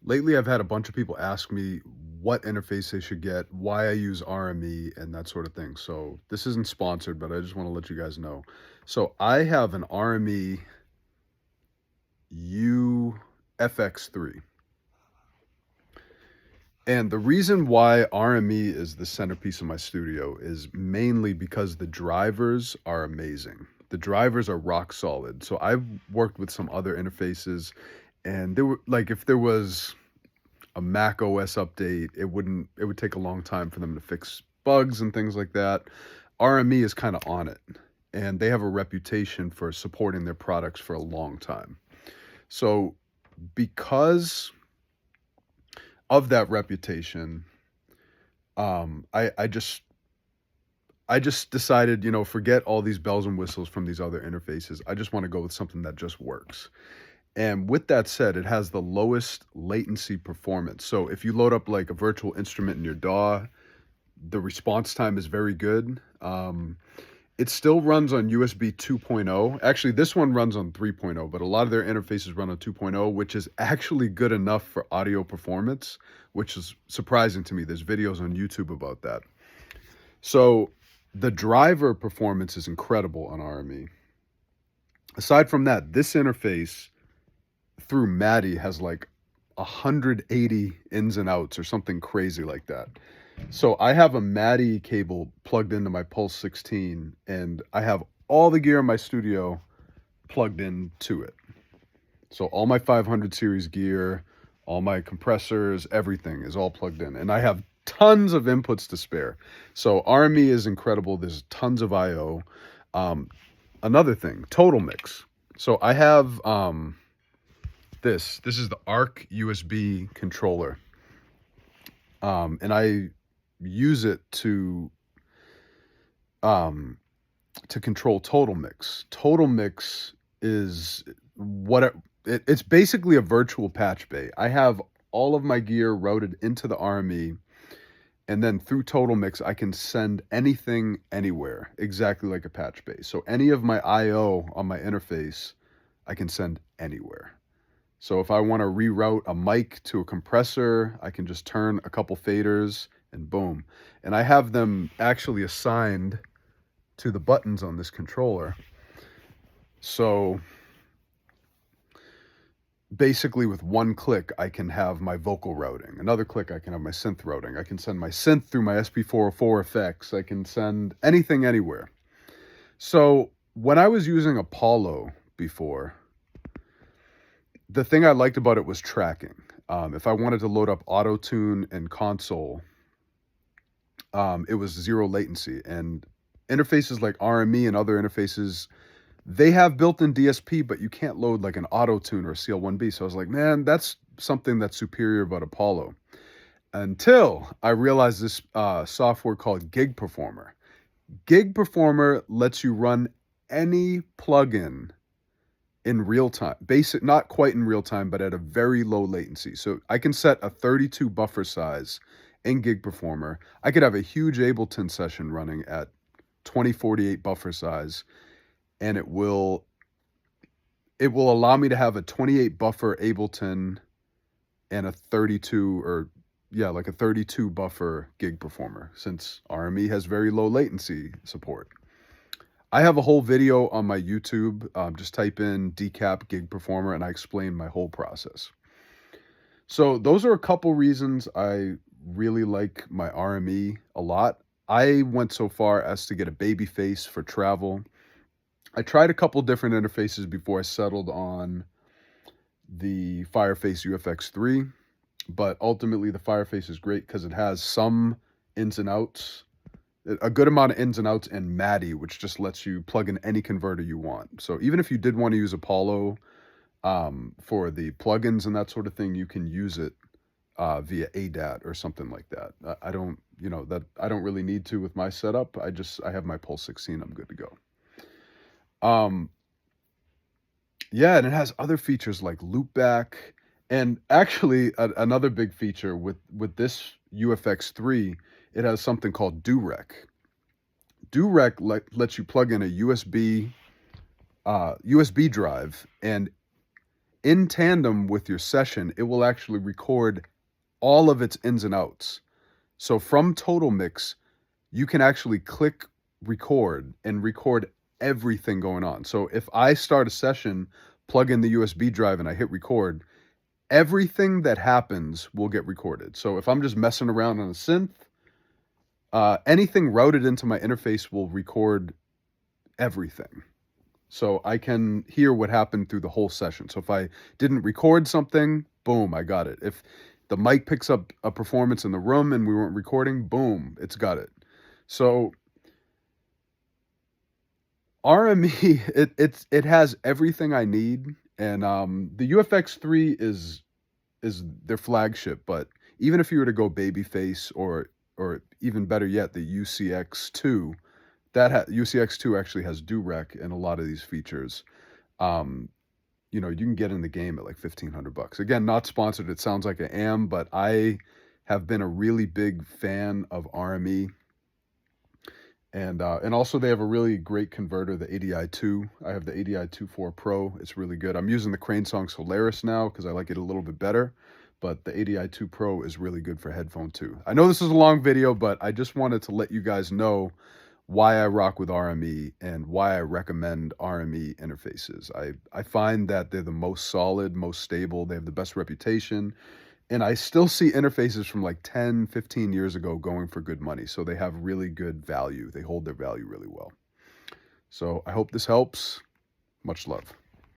Lately, I've had a bunch of people ask me what interface they should get, why I use RME, and that sort of thing. So this isn't sponsored, but I just want to let you guys know. So I have an RME UFX III. And the reason why RME is the centerpiece of my studio is mainly because the drivers are amazing. The drivers are rock solid. So I've worked with some other interfaces, and there were like if there was a Mac OS update, it would take a long time for them to fix bugs and things like that. RME is kind of on it, and they have a reputation for supporting their products for a long time. So because of that reputation, I just decided, forget all these bells and whistles from these other interfaces. I just want to go with something that just works. And with that said, it has the lowest latency performance. So if you load up like a virtual instrument in your DAW, the response time is very good. It still runs on USB 2.0. Actually, this one runs on 3.0, but a lot of their interfaces run on 2.0, which is actually good enough for audio performance, which is surprising to me. There's videos on YouTube about that. So the driver performance is incredible on RME. Aside from that, this interface through Maddie has like 180 ins and outs or something crazy like that. So I have a Maddie cable plugged into my Pulse 16, and I have all the gear in my studio plugged into it. So all my 500 series gear, all my compressors, everything is all plugged in. And I have tons of inputs to spare. So RME is incredible. There's tons of IO. Another thing, Total Mix. So I have this is the ARC USB controller, and I use it to control Total Mix. Total Mix is it's basically a virtual patch bay. I have all of my gear routed into the RME, and then through Total Mix I can send anything anywhere, exactly like a patch bay. So any of my IO on my interface I can send anywhere. So if I want to reroute a mic to a compressor, I can just turn a couple faders and boom. And I have them actually assigned to the buttons on this controller. So basically with one click, I can have my vocal routing. Another click, I can have my synth routing. I can send my synth through my SP404 effects. I can send anything anywhere. So when I was using Apollo before, the thing I liked about it was tracking. If I wanted to load up auto tune and console, it was zero latency. And interfaces like RME and other interfaces, they have built-in DSP, but you can't load like an auto tune or a CL1B. So I was like, man, that's something that's superior about Apollo. Until I realized this software called Gig Performer. Gig Performer lets you run any plugin in real time, not quite in real time, but at a very low latency. So I can set a 32 buffer size in Gig Performer. I could have a huge Ableton session running at 2048 buffer size, and it will allow me to have a 28 buffer Ableton and a 32 buffer Gig Performer, since RME has very low latency support. I have a whole video on my YouTube. Just type in DECAP Gig Performer and I explain my whole process. So those are a couple reasons I really like my RME a lot. I went so far as to get a Babyface for travel. I tried a couple different interfaces before I settled on the Babyface UFX III, but ultimately the Babyface is great because it has some ins and outs, a good amount of ins and outs, and Maddie, which just lets you plug in any converter you want. So even if you did want to use Apollo for the plugins and that sort of thing, you can use it via ADAT or something like that. I don't really need to with my setup. I have my Pulse 16. I'm good to go. Yeah, and it has other features like loopback, and actually another big feature with this UFX3, it has something called DoRec. DoRec lets you plug in a USB drive, and in tandem with your session, it will actually record all of its ins and outs. So from Total Mix, you can actually click record and record everything going on. So if I start a session, plug in the USB drive, and I hit record, everything that happens will get recorded. So if I'm just messing around on a synth, anything routed into my interface will record everything. So I can hear what happened through the whole session. So if I didn't record something, boom, I got it. If the mic picks up a performance in the room and we weren't recording, boom, it's got it. So RME, it has everything I need, and the UFX 3 is their flagship. But even if you were to go Babyface or even better yet, the UCX 2, UCX 2 actually has do-rec and a lot of these features. Um, you can get in the game at like $1,500. Again, not sponsored. It sounds like I am, but I have been a really big fan of RME. And also they have a really great converter, the ADI2. I have the ADI2 4 Pro. It's really good. I'm using the Crane Song Solaris now because I like it a little bit better, but the ADI2 Pro is really good for headphone too. I know this is a long video, but I just wanted to let you guys know why I rock with RME and why I recommend RME interfaces. I find that they're the most solid, most stable. They have the best reputation. And I still see interfaces from like 10, 15 years ago going for good money. So they have really good value. They hold their value really well. So I hope this helps. Much love.